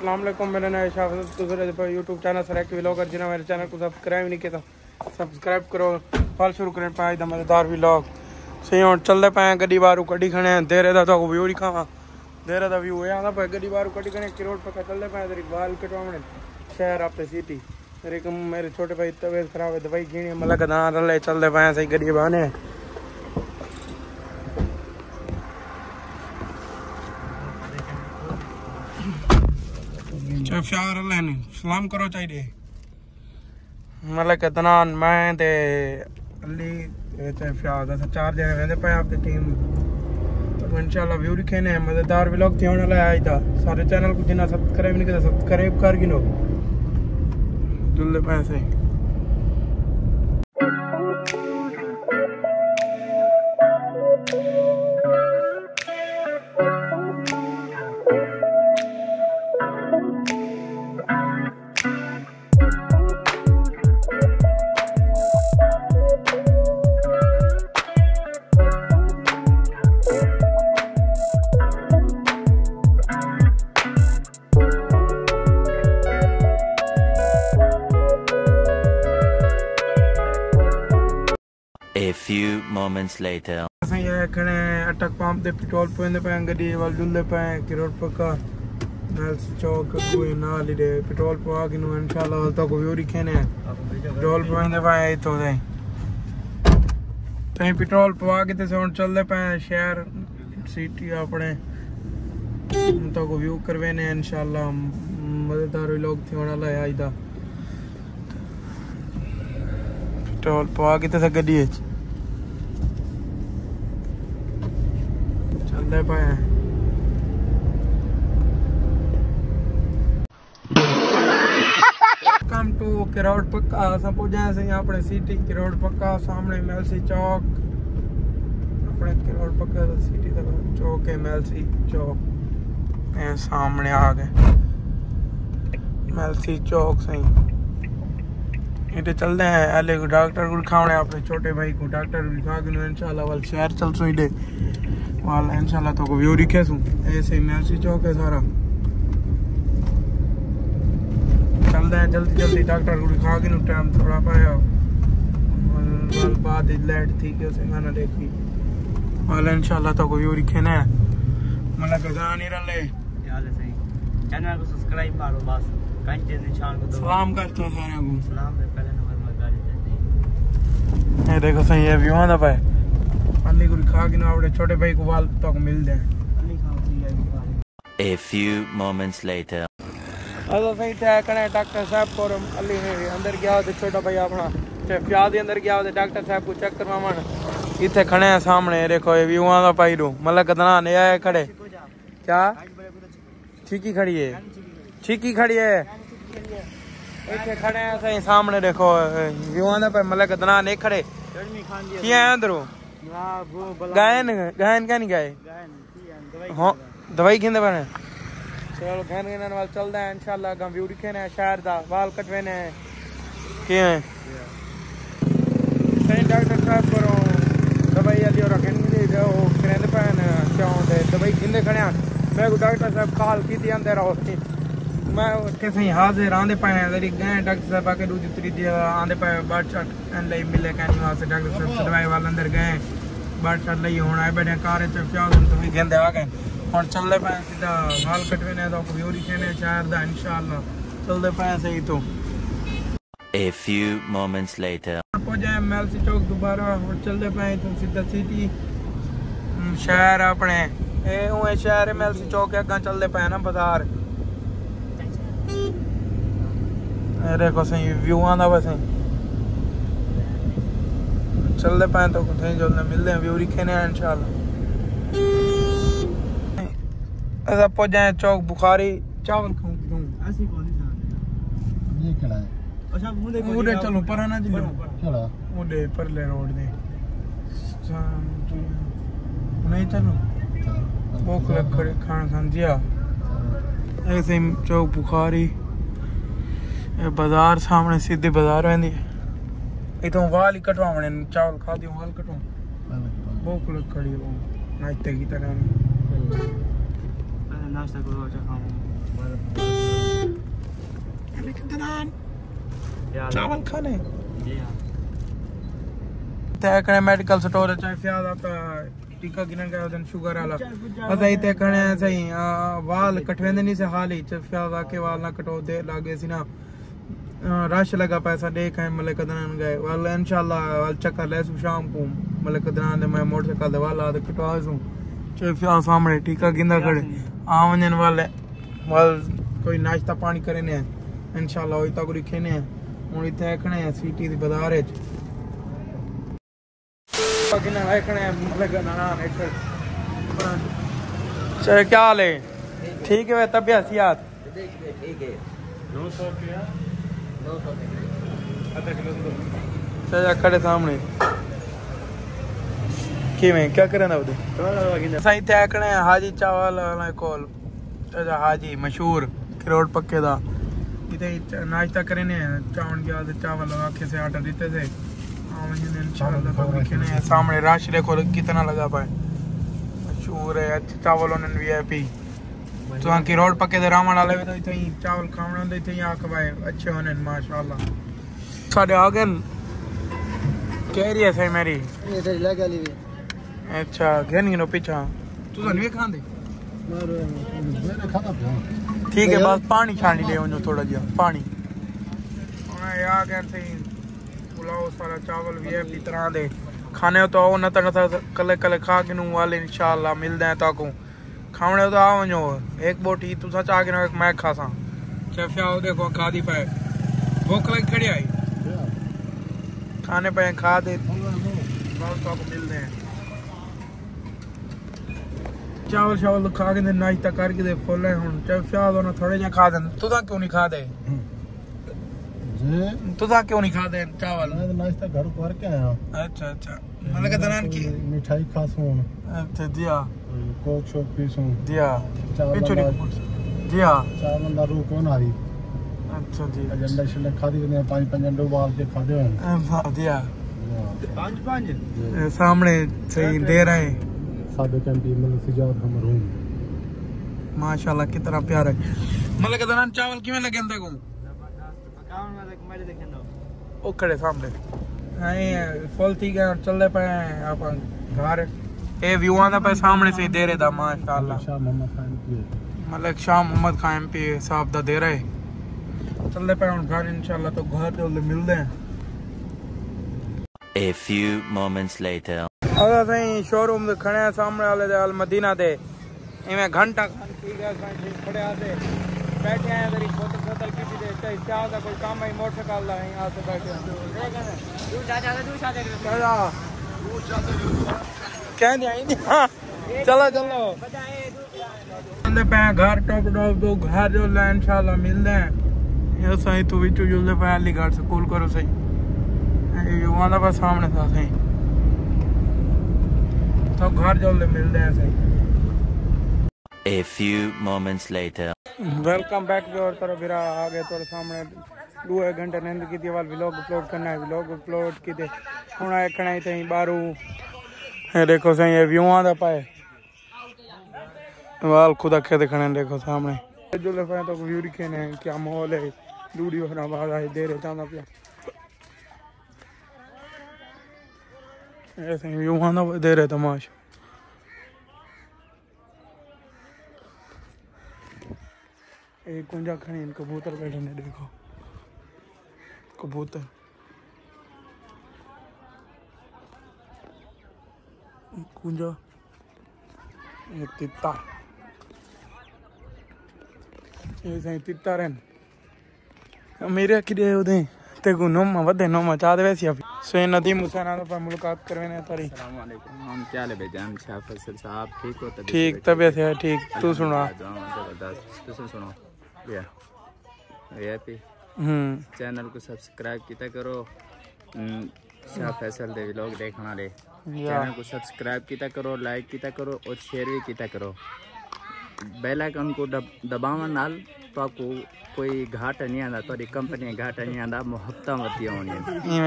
अस्सलाम वालेकुम, मेरा नाम है यूट्यूब चैनल सराकीव्लॉगर। जिन्हें मेरे चैनल को सब्सक्राइब नहीं किया सब्सक्राइब करो। फल शुरू करें पाए दा मजेदार व्लॉग सही हूँ चलते पे गड्डी बारू कड्डी खड़े देरे का तो व्यू ही खावा देरे का व्यू है पे गड्डी बारू कड्डी खड़े किरोड़ पक्का चलते पे तेरी बाल कटवाने शहर आप सिटी मेरे छोटे भाई तबीयत खराब है दवाई घीनी मतलब कदा रले चलते पे सही गड्डी बहाने सलाम करो चाहिए मतलब कितना मैं ते अली चार जने रहते पे आपकी टीम तो इंशाल्लाह व्यू लिखे ने मजेदार व्लॉग थी होने वाला है सारे चैनल को जिन्ना सब्सक्राइब नहीं किया सब्सक्राइब कर गिनो जुल्ले पैसे A few moments later. ये खड़े अटक पंप दे पेट्रोल पौंदे पे गड्डी वाल जुल्ले पे किरोड़ पक्का मेल्स चौक कोई नाल ही दे पेट्रोल पवा के नु इंशाल्लाह तो को व्यू रखने पेट्रोल पौंदे पे तो दे कहीं पेट्रोल पवा के ते हुन चलदे पे शहर सिटी अपने तो को व्यू करवेने इंशाल्लाह मजेदार लोग थे होने वाला है आज दा पेट्रोल पवा के ते गड्डी कम टू किरोड़ पक्का सब पहुंचे से अपने सिटी किरोड़ पक्का सामने मेलसी चौक अपने किरोड़ पक्का सिटी तक चौक है मेलसी चौक ए सामने आ गए मेलसी चौक सही इधर चलते हैं अले को डॉक्टर को दिखाने अपने छोटे भाई को डॉक्टर दिखा के इंशाल्लाह वाल शहर चल सो इधे वाल इंशाल्लाह तो को व्यू दिखे सू ऐसे मेलसी चौक है सारा चलते हैं जल्दी जल्दी डॉक्टर को दिखा के टाइम थोड़ा पाया वाल बाद लाइट थी कि उसे खाना देखी वाल इंशाल्लाह तो को व्यू दिखे ना मतलब कजा नहीं रले यार सही चैनल को सब्सक्राइब करो बस घंटे निशान को सलाम करते हैं सारे को सलाम पे पहले नंबर में गाड़ी देते ये देखो सही है व्यू आंदा पे अली को दिखा के ना अपने छोटे भाई को वाल तक मिल दे अली खाओ A few moments later. अदा सही थे कने डॉक्टर साहब को अली अंदर गया तो छोटा भाई अपना फ्याद अंदर गया तो डॉक्टर साहब को चेक करवावन इथे खड़े हैं सामने देखो ये व्यू आंदा पाई रू मतलब कितना नया है खड़े क्या ठीकी खड़ी है ठीकी खड़ी है इथे खड़े हैं सही सामने देखो व्यू आंदा पे मतलब कितना नहीं खड़े किया है अंदर गायन गायन क्या नहीं गाये हाँ दवाई खिंदे बने चलो गहन गहन वाल चलते हैं इंशाल्लाह गम व्यू दिखे ने शहर दा वाल कटवे ने के सही डॉक्टर साहब करो दवाई अली और रखन दे जो करेंदे पैन चाओ दे दवाई खिंदे खड़े मैं को डॉक्टर साहब कॉल की थी अंदर आओ मैं के सही हाजिर आंदे पे तेरी गए डॉक्टर साहब आके दूसरी तीसरी आंदे पे बर्ड शॉट एंड ले मिले कहनी वहां से डॉक्टर साहब दवाई वाले अंदर गए बर्ड शॉट ले होना है बैठे कार च प्याज तो भी गेंदे आ गए और चलते पे सीधा हाल कटवे ने तो व्यू दिखे शहर दा इंशाल्लाह चलते पे सही तो A few moments later. पहुंचे मेलसी चौक दोबारा और चलते पे तो सीधा सिटी शहर अपने ए ओए शहर मेलसी चौक अगा चलते पे ना बाजार अरे को सही व्यू आंदा बस चलते पे तो कहीं जल्दी मिलते हैं व्यू दिखे ने इंशाल्लाह ऐसा पहुंच जाए चौक बुखारी चावल खाऊं ऐसी कौन सी ये खड़ा है अच्छा मुझे चलो पर ना जी चलो मुझे पर ले रोड दे नहीं चलो भूख लग खड़े खाना खान दिया ऐसे चौक बुखारी बाजार सामने सीधे बाजार वेंदी इतों वाल ही कटवावणे चावल खा दियो वाल कटवा भूख लग खड़ी हो नाश्ते की तरह नाश्ता करो अच्छा खाओ चावल खाने ते मेडिकल स्टोर चाहे फ्याज आता टीका गिनन गया उधर शुगर वाला असा इते कने सही वाल कटवेंदे नहीं से हाल ही फ्याज आके वाल ना कटो दे लागे सी ना रश लगा पैसा दे कहीं मले कदनान गए वाल इंशाल्लाह वाल चक्कर ले शाम को मले कदनान दे मैं मोटरसाइकिल दे वाला दे कटवासू चाहे फ्याज सामने टीका गिंदा खड़े आवने वाले वाल कोई नाश्ता पानी करे ने इंशाल्लाह होई तक लिखेने हुन इथे खणे सिटी दी बाजार च किना है खणे मतलब ना चल क्या हाल है ठीक है तबीयत सियात ठीक है 900 रुपया 900 आधा किलो चल खड़े सामने किवें क्या करना उधर सही थे खणे हाजी चावल वाला कॉल अच्छा हाजी मशहूर करोड़ पक्के दा इथे नाश्ता करे ने चावल के बाद चावल लगा के से आटा देते थे इंशाल्लाह तो लिखने सामने राश देखो कितना लगा पाए मशहूर है अच्छे चावल उन्होंने वीआईपी तो की रोड पक्के दे रामण वाले तो इथे चावल खावण दे इथे आ के अच्छे होने माशाल्लाह साडे आ गए कह रही है सही मेरी ये लगा ली अच्छा घर नहीं नो पीछा तू सन भी खांदे मैंने खाता ठीक है बस पानी छानी ले उन्हें थोड़ा जिया पानी आ गए थे पुलाव सारा चावल वीआईपी तरह दे खाने तो आओ न कले कले खा के नु वाले इंशाल्लाह मिलदे हैं ताको खावणे तो आओ जो एक बोटी तू सच आ के मैं खासा शेफ आओ देखो खा दी पाए भूख लग खड़ी आई खाने पे खा दे बस ताको मिलदे हैं चावल शावल खा के नाश्ता करके दे फुल है हुन शेफ आओ ना थोड़े जे खा दे तू क्यों नहीं खा दे तू क्यों नहीं खाते चावल मैं तो नाश्ता घर पर के आया अच्छा अच्छा मतलब के दनान की मिठाई खासूं अच्छा दिया कोक शोक पीसूं दिया चावल दिया चावल दा रू कौन आई अच्छा जी एजेंडा शले खादी ने 5 अंडे उबाल के खादे हैं दिया 5 सामने सही दे रहे सादे कैंपी मतलब सिजाद हम रूम माशाल्लाह कितना प्यारा है मतलब के दनान चावल किवें लगे अंदर को ओ खड़े सामने फुल ठीक है चलते पे आप घर ए व्यू आंदा पे सामने से दे रहे दा माशाल्लाह शाह मोहम्मद खान की मतलब शाह मोहम्मद खान पे साहब दा दे रहे चलते पे हम घर इंशाल्लाह तो घर जल्द मिलते हैं A few moments later. अगर सही शोरूम दे खड़े सामने वाले दे अल मदीना दे इवें घंटा खान ठीक है सही खड़े आते बैठे हैं इधर बोतल की भी देते हैं क्या होता कोई काम है मोटरसाइकिल ला यहां से बैठे दूर क्या नहीं आई चलो चलो बंदे पे घर टॉप तो घर जो ला इंशाल्लाह मिलते हैं ये सही तू विचू जुलदे पे अली गार्ड से कॉल करो सही ये वाला बस सामने था सही तो घर जल्द मिलते हैं सही A few moments later. Welcome back भी और तरह फिर आ गए थोड़े सामने 2 घंटे नींद की थी वाल व्लॉग अपलोड करना है व्लॉग अपलोड की थे हुन आए खड़ा थे बारू है देखो सही ये व्यू आंदा पाए वाल खुदा के देखने देखो सामने जो ले पाए तो व्यू दिखे ने क्या माहौल है वीडियो बना बाद आए दे रहे जाना पिया ऐसे व्यू आंदा दे रहे तमाशा एक कुंजा खड़े कबूतर बैठे ने देखो कबूतर कुंजा ये तित्ता ये सही तित्ता रहन मेरे किदे उदे ते को नोमा वदे नोमा चाद वैसी अब सो नदीम हुसैन आने पर मुलाकात करवेने तारी अस्सलाम वालेकुम हम क्या ले बेजान शाह फैसल साहब ठीक हो तबीयत ठीक तबीयत है ठीक तू सुना जबरदस्त तुम सुनो या वीआईपी चैनल को सब्सक्राइब किया करो शाह फैसल दे व्लॉग देखना ले चैनल को सब्सक्राइब किया करो लाइक किया करो और शेयर भी किया करो बेल आइकन को दबावा नाल तो आपको कोई घाटा नहीं आंदा तो कंपनी घाटा नहीं आंदा मुहब्बत वधी होनी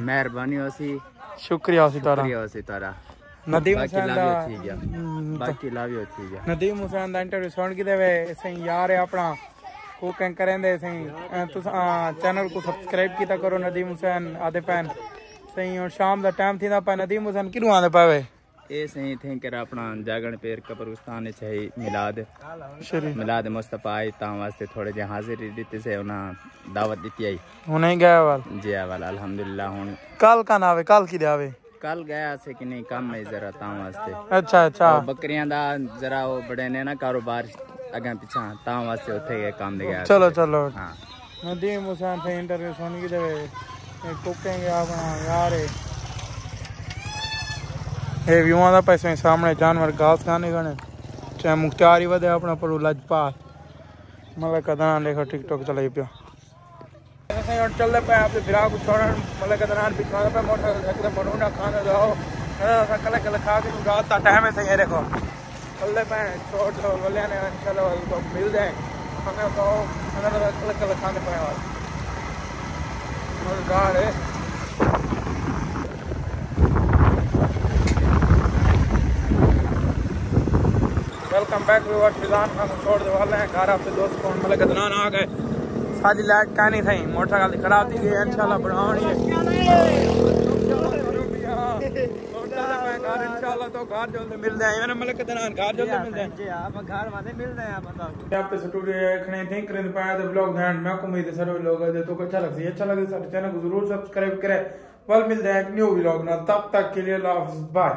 मेहरबानी होसी शुक्रिया होसी तारा नदीम हुसैन दा बाकी लावियो थी गया नदीम हुसैन दा इंटरव्यू सुन के देवे सही यार है अपना कुकिंग करें दे सही चैनल को सब्सक्राइब किया करो नदीम हुसैन आदे पैन सही और शाम का टाइम थी पर नदीम हुसैन किनू आदे पावे ये सही थे कि अपना जागण पेर कब्रिस्तान चाहिए मिलाद मुस्तफा आई ता वास्ते थोड़े जे हाजिरी दी से उन्हें दावत दी आई हुने गया वाल जी वाल अल्हम्दुलिल्लाह हुन कल का ना आवे कल की आवे कल गया से कि नहीं काम है जरा ता वास्ते अच्छा अच्छा बकरियां दा जरा वो बड़े ने ना कारोबार अगे पीछा ता वास्ते उथे गए काम दे गया चलो चलो हां नदीम हुसैन से इंटरव्यू सुन के देवे कुकिंग अपना यार ये व्यूआं दा पैसे सामने जानवर घास खाने गने चाहे मुख्तार ही वदे अपना पर लजपाल मतलब कदना देखो टिकटॉक चलाई पिया ऐसे और चलते पे आपके फिरा को छोड़न मतलब कदना बिछाने पे मोटरसाइकिल एकदम मरोड़ा खाने दो ऐसा कल कल खा के रात का टाइम है सही देखो चलते पे छोड़ दो बोले ने इंशाल्लाह तो मिल जाए हमें तो अंदर कल खाने पे और गाड़ है वेलकम बैक व्यूअर्स फिलहाल हम छोड़ दे वाले हैं घर अपने दोस्त को मतलब गदनान आ गए सारी लाइट का नहीं थी मोटरसाइकिल खराब थी गई इंशाल्लाह बढ़ानी है इंशाल्लाह तो घर जल्दी मिलते हैं मैंने मतलब गदनान घर जल्दी मिलते हैं जी आप घर वाले मिलते हैं आप बताओ आप पे स्टूडियो देखने थिंक करने पाया तो ब्लॉग ध्यान मैं उम्मीद है सभी लोग तो अच्छा लगे सारे चैनल को जरूर सब्सक्राइब करें कल मिलते हैं एक न्यू व्लॉग ना तब तक के लिए अल्लाह हाफिज़ बाय।